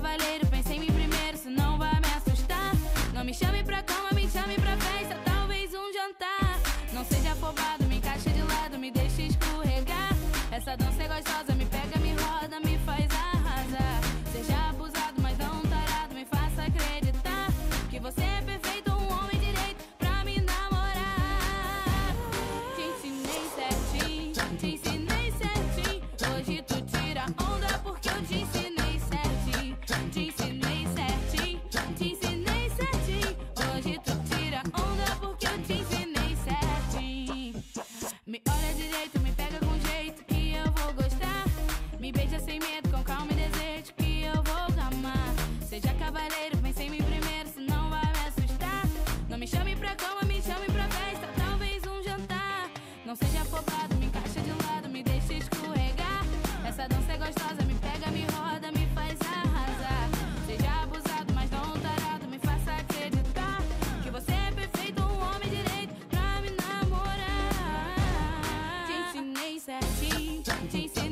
cavaleiro, pense em mim primeiro, senão vai me assustar. Não me chame pra cama, me chame pra festa, talvez um jantar. Não seja afobado, me encaixe de lado, me deixe escorregar. Essa dança é gostosa, me pega, me roda, me faz arrasar. Seja abusado, mas não tarado, me faça acreditar que você é perfeito, um homem direito pra me namorar. Te ensinei certinho, te ensinei certinho. Hoje tu tira onda porque eu te ensinei certinho. Te ensinei certinho, te ensinei certinho. Hoje tu tira onda porque eu te ensinei certinho. Me olha direito, me pega com jeito que eu vou gostar. Me beija sem medo, com calma e desejo que eu vou amar. Seja cavaleiro, pense em mim primeiro, senão vai me assustar. Não me chame pra cama, me chame pra festa, talvez um jantar. Não seja afobado, me encaixa de lado, me deixa escorregar. Essa dança é gostosa, me pega, me roda, me faz arrasar. Seja abusado, mas não tarado, me faça acreditar que você é perfeito, um homem direito pra me namorar. Te ensinei certinho, te ensinei